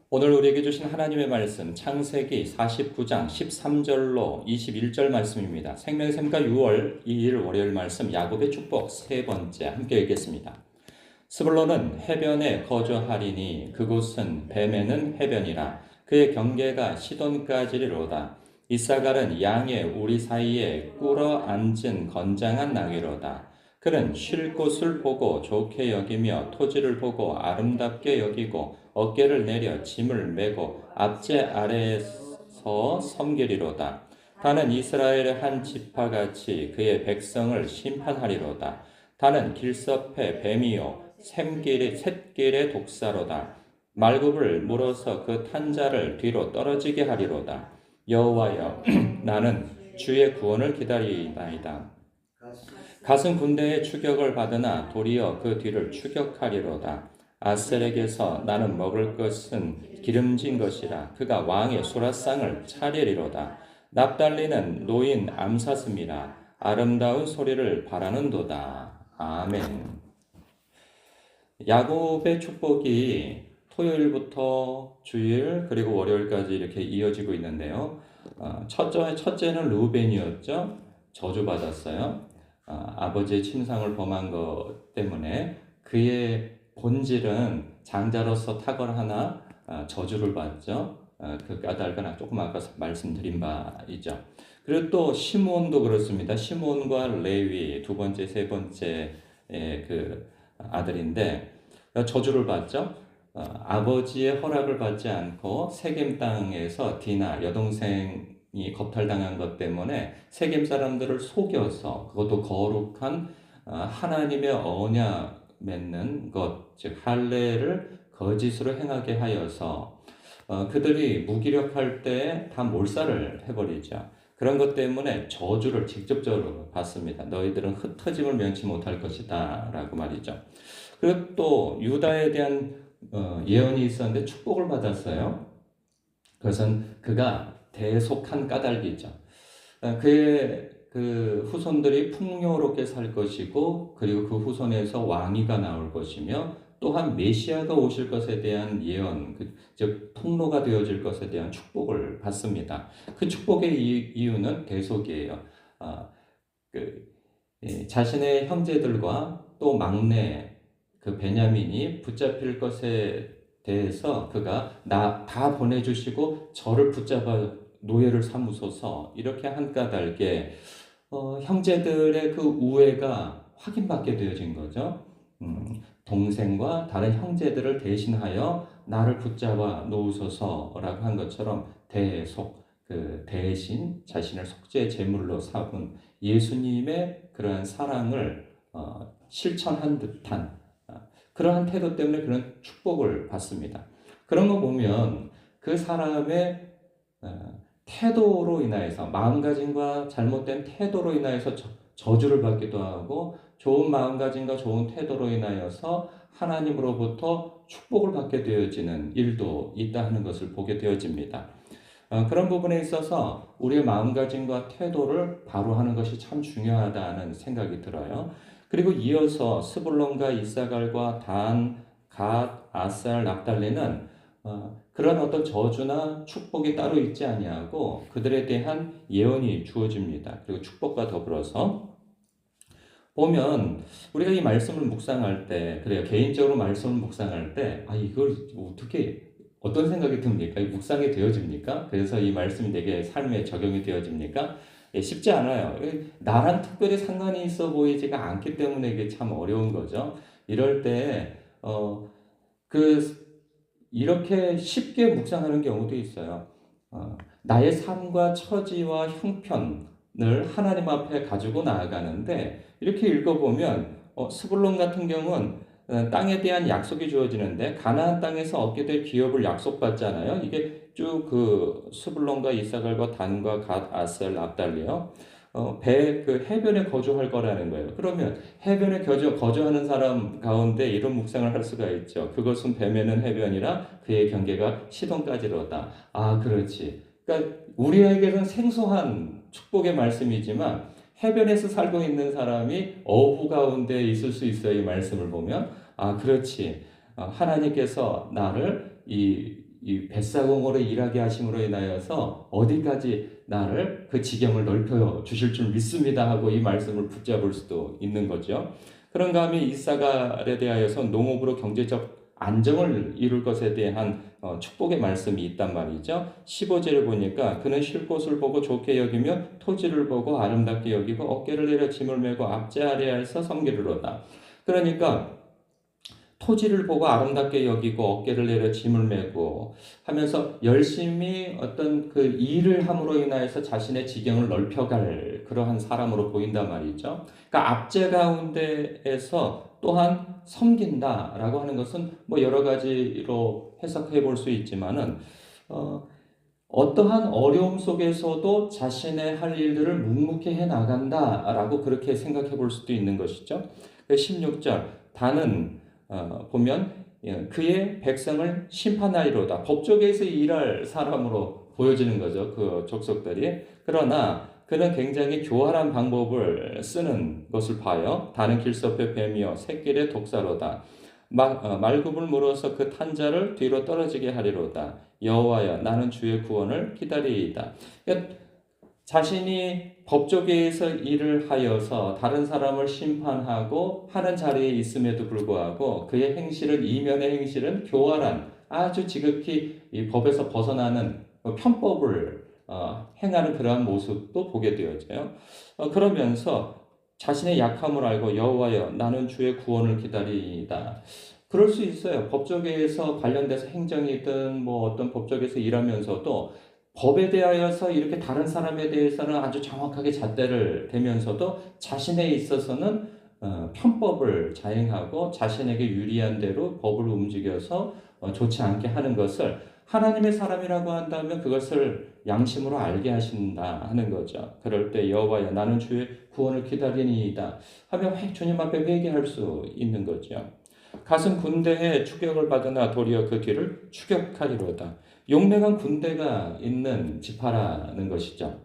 오늘 우리에게 주신 하나님의 말씀 창세기 49장 13절로 21절 말씀입니다. 생명샘과 6월 2일 월요일 말씀 야곱의 축복 세 번째 함께 읽겠습니다. 스불론은 해변에 거주하리니 그곳은 뱀에는 해변이라 그의 경계가 시돈까지리로다. 이사갈은 양의 우리 사이에 꿇어 앉은 건장한 나귀로다. 그는 쉴 곳을 보고 좋게 여기며 토지를 보고 아름답게 여기고 어깨를 내려 짐을 메고 앞제 아래에서 섬기리로다. 다는 이스라엘의 한 지파같이 그의 백성을 심판하리로다. 다는 길섭의 뱀이요 샛길의 독사로다. 말굽을 물어서 그 탄자를 뒤로 떨어지게 하리로다. 여호와여 나는 주의 구원을 기다리나이다. 갓은 군대의 추격을 받으나 도리어 그 뒤를 추격하리로다. 아셀에게서 나는 먹을 것은 기름진 것이라 그가 왕의 수라상을 차리리로다. 납달리는 노인 암사슴이라 아름다운 소리를 바라는도다. 아멘. 야곱의 축복이 토요일부터 주일 그리고 월요일까지 이렇게 이어지고 있는데요. 첫째는 르우벤이었죠. 저주받았어요. 아버지의 침상을 범한 것 때문에 그의 본질은 장자로서 탁월하나 저주를 받죠. 그 까닭은 조금 아까 말씀드린 바이죠. 그리고 또 시몬도 그렇습니다. 시몬과 레위 두 번째, 세 번째 그 아들인데 저주를 받죠. 아버지의 허락을 받지 않고 세겜 땅에서 디나 여동생이 겁탈당한 것 때문에 세겜 사람들을 속여서 그것도 거룩한 하나님의 언약 맺는 것, 즉 할례를 거짓으로 행하게 하여서 그들이 무기력할 때 다 몰살을 해버리죠. 그런 것 때문에 저주를 직접적으로 받습니다. 너희들은 흩어짐을 면치 못할 것이다 라고 말이죠. 그리고 또 유다에 대한 예언이 있었는데 축복을 받았어요. 그것은 그가 대속한 까닭이죠. 그의 그 후손들이 풍요롭게 살 것이고 그리고 그 후손에서 왕위가 나올 것이며 또한 메시아가 오실 것에 대한 예언, 즉 통로가 되어질 것에 대한 축복을 받습니다. 그 축복의 이유는 대속이에요. 자신의 형제들과 또 막내 그 베냐민이 붙잡힐 것에 대해서 그가 나 다 보내주시고 저를 붙잡아 노예를 삼으소서 이렇게 한 까닭에 형제들의 그 우애가 확인받게 되어진 거죠. 동생과 다른 형제들을 대신하여 나를 붙잡아 놓으소서라고 한 것처럼 대속, 그 대신 자신을 속죄 제물로 삼은 예수님의 그러한 사랑을 실천한 듯한 그러한 태도 때문에 그런 축복을 받습니다. 그런 거 보면 그 사람의 태도로 인하여서 마음가짐과 잘못된 태도로 인하여서 저주를 받기도 하고 좋은 마음가짐과 좋은 태도로 인하여서 하나님으로부터 축복을 받게 되어지는 일도 있다 하는 것을 보게 되어집니다. 그런 부분에 있어서 우리의 마음가짐과 태도를 바로 하는 것이 참 중요하다는 생각이 들어요. 그리고 이어서 스불론과 이사갈과 단, 갓, 아살, 납달리는 그런 어떤 저주나 축복이 따로 있지 아니하고 그들에 대한 예언이 주어집니다. 그리고 축복과 더불어서 보면 우리가 이 말씀을 묵상할 때, 그래요. 개인적으로 말씀을 묵상할 때, 이걸 어떻게 어떤 생각이 듭니까? 묵상이 되어집니까? 그래서 이 말씀이 내게 삶에 적용이 되어집니까? 쉽지 않아요. 나랑 특별히 상관이 있어 보이지가 않기 때문에 이게 참 어려운 거죠. 이럴 때, 이렇게 쉽게 묵상하는 경우도 있어요. 나의 삶과 처지와 형편을 하나님 앞에 가지고 나아가는데, 이렇게 읽어보면, 스불론 같은 경우는 땅에 대한 약속이 주어지는데, 가나안 땅에서 얻게 될 기업을 약속받잖아요. 이게 쭉 그 스불론과 이사갈과 단과 갓, 아셀, 납달리요. 그 해변에 거주할 거라는 거예요. 그러면 해변에 거주하는 사람 가운데 이런 묵상을 할 수가 있죠. 그것은 뱀에는 해변이라 그의 경계가 시돈까지로다. 그렇지. 그러니까 우리에게는 생소한 축복의 말씀이지만 해변에서 살고 있는 사람이 어부 가운데 있을 수 있어요. 이 말씀을 보면 그렇지. 하나님께서 나를 이 이 뱃사공으로 일하게 하심으로 인하여서 어디까지 나를 그 지경을 넓혀 주실 줄 믿습니다 하고 이 말씀을 붙잡을 수도 있는 거죠. 그런가 하면 이사갈에 대하여서 농업으로 경제적 안정을 이룰 것에 대한 축복의 말씀이 있단 말이죠. 15절을 보니까 그는 쉴 곳을 보고 좋게 여기며 토지를 보고 아름답게 여기고 어깨를 내려 짐을 메고 압제 아래에서 섬기르로다. 그러니까 토지를 보고 아름답게 여기고 어깨를 내려 짐을 메고 하면서 열심히 어떤 그 일을 함으로 인하여서 자신의 지경을 넓혀갈 그러한 사람으로 보인단 말이죠. 그러니까 압제 가운데에서 또한 섬긴다라고 하는 것은 뭐 여러 가지로 해석해 볼 수 있지만은 어떠한 어려움 속에서도 자신의 할 일들을 묵묵히 해 나간다라고 그렇게 생각해 볼 수도 있는 것이죠. 16절 다는 보면 그의 백성을 심판하리로다. 법조계에서 일할 사람으로 보여지는 거죠. 그 족속들이. 그러나 그는 굉장히 교활한 방법을 쓰는 것을 봐요. 다는 길섭의 뱀이요 새끼의 독사로다. 말굽을 물어서 그 탄자를 뒤로 떨어지게 하리로다. 여호와여 나는 주의 구원을 기다리이다. 그러니까 자신이 법조계에서 일을 하여서 다른 사람을 심판하고 하는 자리에 있음에도 불구하고 그의 행실은 이면의 행실은 교활한 아주 지극히 이 법에서 벗어나는 편법을 행하는 그러한 모습도 보게 되어져요. 그러면서 자신의 약함을 알고 여호와여 나는 주의 구원을 기다리이다. 그럴 수 있어요. 법조계에서 관련돼서 행정이든 뭐 어떤 법조계에서 일하면서도 법에 대하여서 이렇게 다른 사람에 대해서는 아주 정확하게 잣대를 대면서도 자신에 있어서는 편법을 자행하고 자신에게 유리한 대로 법을 움직여서 좋지 않게 하는 것을 하나님의 사람이라고 한다면 그것을 양심으로 알게 하신다 하는 거죠. 그럴 때 여호와여 나는 주의 구원을 기다리니이다 하며 주님 앞에 회개할 수 있는 거죠. 가슴 군대에 추격을 받으나 도리어 그 길을 추격하리로다. 용맹한 군대가 있는 지파라는 것이죠.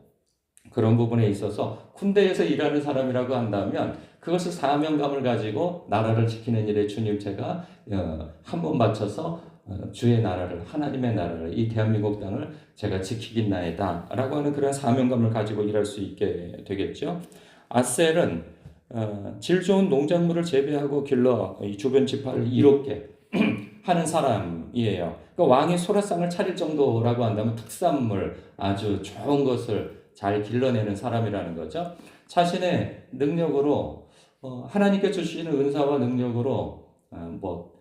그런 부분에 있어서 군대에서 일하는 사람이라고 한다면 그것을 사명감을 가지고 나라를 지키는 일에 주님 제가 한 번 바쳐서 주의 나라를 하나님의 나라를 이 대한민국 땅을 제가 지키겠나이다 라고 하는 그런 사명감을 가지고 일할 수 있게 되겠죠. 아셀은 질 좋은 농작물을 재배하고 길러 이 주변 지파를 이롭게 하는 사람이에요. 그러니까 왕이 소라상을 차릴 정도라고 한다면 특산물 아주 좋은 것을 잘 길러내는 사람이라는 거죠. 자신의 능력으로 하나님께 주시는 은사와 능력으로 뭐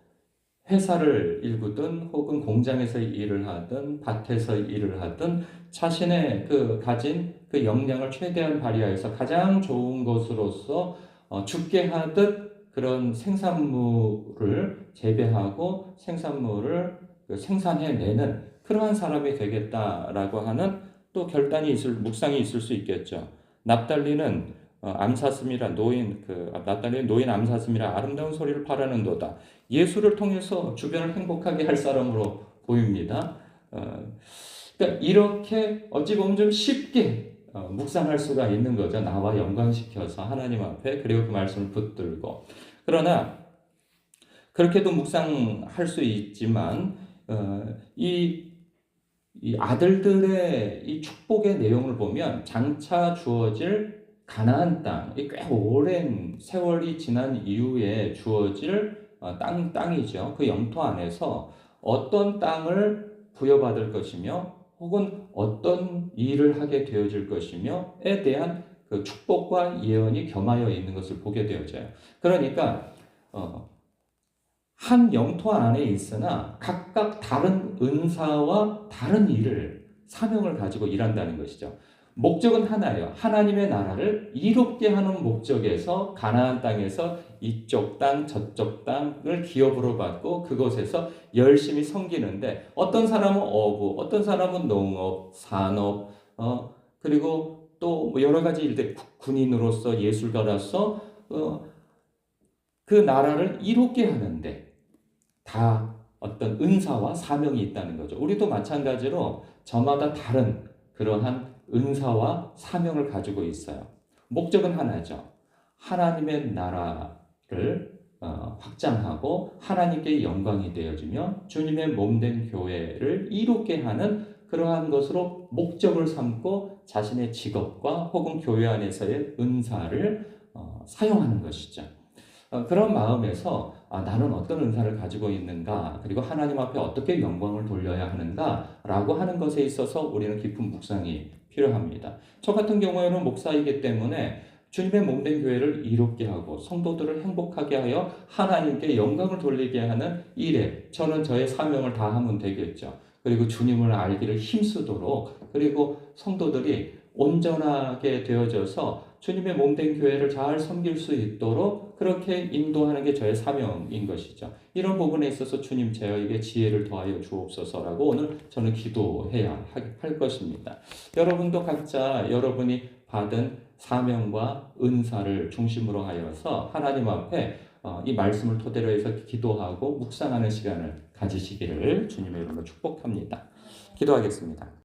회사를 일구든 혹은 공장에서 일을 하든 밭에서 일을 하든 자신의 그 가진 그 역량을 최대한 발휘하여서 가장 좋은 것으로서 죽게 하듯 그런 생산물을 재배하고 생산물을 생산해내는 그러한 사람이 되겠다라고 하는 또 결단이 묵상이 있을 수 있겠죠. 납달리는 암사슴이라 납달리는 노인 암사슴이라 아름다운 소리를 바라는도다. 예수를 통해서 주변을 행복하게 할 사람으로 보입니다. 그러니까 이렇게 어찌 보면 좀 쉽게 묵상할 수가 있는 거죠. 나와 연관시켜서 하나님 앞에 그리고 그 말씀을 붙들고. 그러나 그렇게도 묵상할 수 있지만 이 아들들의 이 축복의 내용을 보면 장차 주어질 가나안 땅, 꽤 오랜 세월이 지난 이후에 주어질 땅이죠. 그 영토 안에서 어떤 땅을 부여받을 것이며 혹은 어떤 일을 하게 되어질 것이며에 대한 그 축복과 예언이 겸하여 있는 것을 보게 되어져요. 그러니까 한 영토 안에 있으나 각각 다른 은사와 다른 일을 사명을 가지고 일한다는 것이죠. 목적은 하나예요. 하나님의 나라를 이롭게 하는 목적에서 가나안 땅에서 이쪽 땅 저쪽 땅을 기업으로 받고 그곳에서 열심히 섬기는데 어떤 사람은 어부, 어떤 사람은 농업, 산업, 그리고 또 여러 가지 일들 군인으로서 예술가로서 그 나라를 이롭게 하는데 다 어떤 은사와 사명이 있다는 거죠. 우리도 마찬가지로 저마다 다른 그러한 은사와 사명을 가지고 있어요. 목적은 하나죠. 하나님의 나라를 확장하고 하나님께 영광이 되어지며 주님의 몸된 교회를 이롭게 하는 그러한 것으로 목적을 삼고 자신의 직업과 혹은 교회 안에서의 은사를 사용하는 것이죠. 그런 마음에서 나는 어떤 은사를 가지고 있는가, 그리고 하나님 앞에 어떻게 영광을 돌려야 하는가라고 하는 것에 있어서 우리는 깊은 묵상이 필요합니다. 저 같은 경우에는 목사이기 때문에 주님의 몸된 교회를 이롭게 하고 성도들을 행복하게 하여 하나님께 영광을 돌리게 하는 일에 저는 저의 사명을 다하면 되겠죠. 그리고 주님을 알기를 힘쓰도록, 그리고 성도들이 온전하게 되어져서 주님의 몸된 교회를 잘 섬길 수 있도록 그렇게 인도하는 게 저의 사명인 것이죠. 이런 부분에 있어서 주님 저에게 지혜를 더하여 주옵소서라고 오늘 저는 기도해야 할 것입니다. 여러분도 각자 여러분이 받은 사명과 은사를 중심으로 하여서 하나님 앞에 이 말씀을 토대로 해서 기도하고 묵상하는 시간을 가지시기를 주님의 이름으로 축복합니다. 기도하겠습니다.